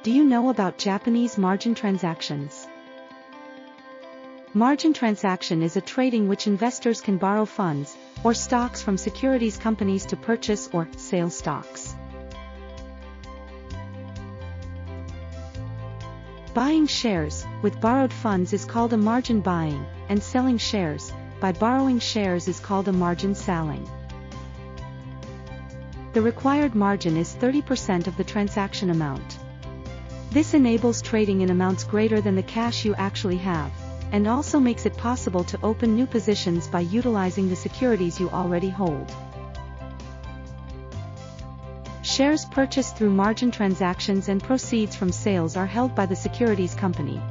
do you know about Japanese margin transactions? Margin transaction is a trading which investors can borrow funds or stocks from securities companies to purchase or sell stocks. Buying shares with borrowed funds is called a margin buying, and selling shares by borrowing shares is called a margin selling. The required margin is 30% of the transaction amount. This enables trading in amounts greater than the cash you actually have, and also makes it possible to open new positions by utilizing the securities you already hold. Shares purchased through margin transactions and proceeds from sales are held by the securities company.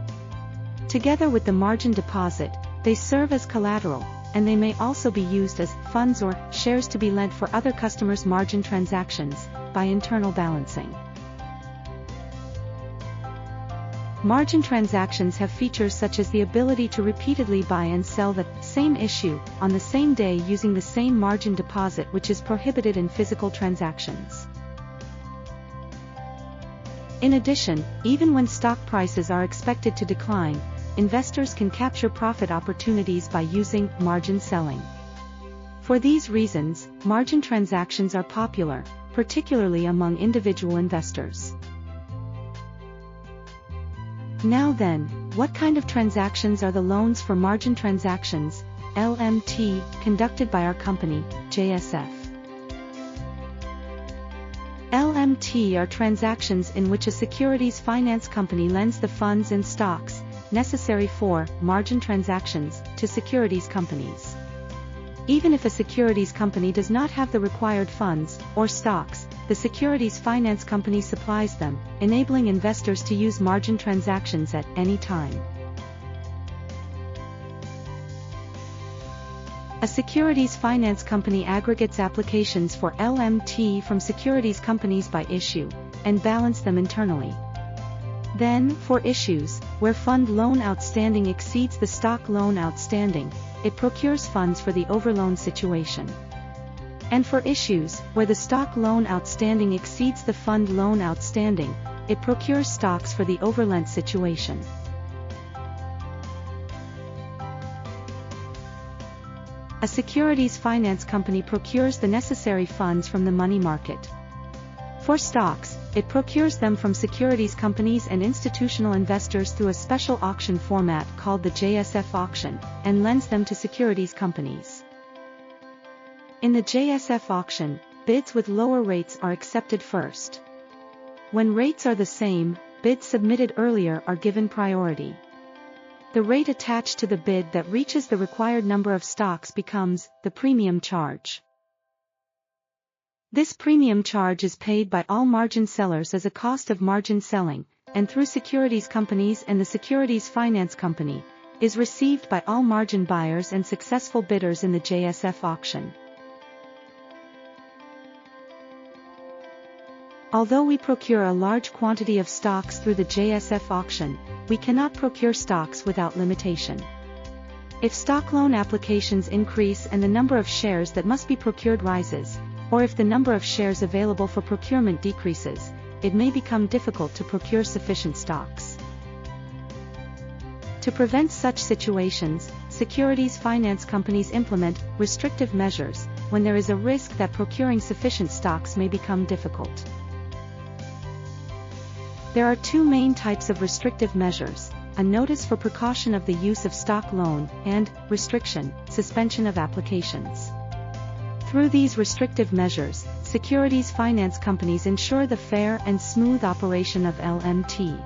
Together with the margin deposit, they serve as collateral, and they may also be used as funds or shares to be lent for other customers' margin transactions by internal balancing. Margin transactions have features such as the ability to repeatedly buy and sell the same issue on the same day using the same margin deposit, which is prohibited in physical transactions. In addition, even when stock prices are expected to decline, investors can capture profit opportunities by using margin selling. For these reasons, margin transactions are popular, particularly among individual investors. Now then, what kind of transactions are the loans for margin transactions, LMT, conducted by our company, JSF? LMT are transactions in which a securities finance company lends the funds and stocks necessary for margin transactions to securities companies. Even if a securities company does not have the required funds or stocks, the securities finance company supplies them, enabling investors to use margin transactions at any time. A securities finance company aggregates applications for LMT from securities companies by issue, and balance them internally. Then, for issues where fund loan outstanding exceeds the stock loan outstanding, it procures funds for the overloan situation. And for issues where the stock loan outstanding exceeds the fund loan outstanding, it procures stocks for the overlent situation. A securities finance company procures the necessary funds from the money market. For stocks, it procures them from securities companies and institutional investors through a special auction format called the JSF auction, and lends them to securities companies. In the JSF auction, bids with lower rates are accepted first. When rates are the same, bids submitted earlier are given priority. The rate attached to the bid that reaches the required number of stocks becomes the premium charge. This premium charge is paid by all margin sellers as a cost of margin selling, and through securities companies and the securities finance company, is received by all margin buyers and successful bidders in the JSF auction. Although we procure a large quantity of stocks through the JSF auction, we cannot procure stocks without limitation. If stock loan applications increase and the number of shares that must be procured rises, or if the number of shares available for procurement decreases, it may become difficult to procure sufficient stocks. To prevent such situations, securities finance companies implement restrictive measures when there is a risk that procuring sufficient stocks may become difficult. There are two main types of restrictive measures: a notice for precaution of the use of stock loan, and restriction, suspension of applications. Through these restrictive measures, securities finance companies ensure the fair and smooth operation of LMT.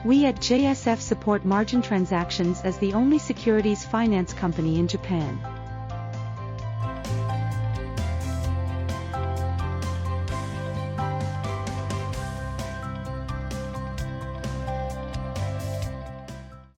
We at JSF support margin transactions as the only securities finance company in Japan.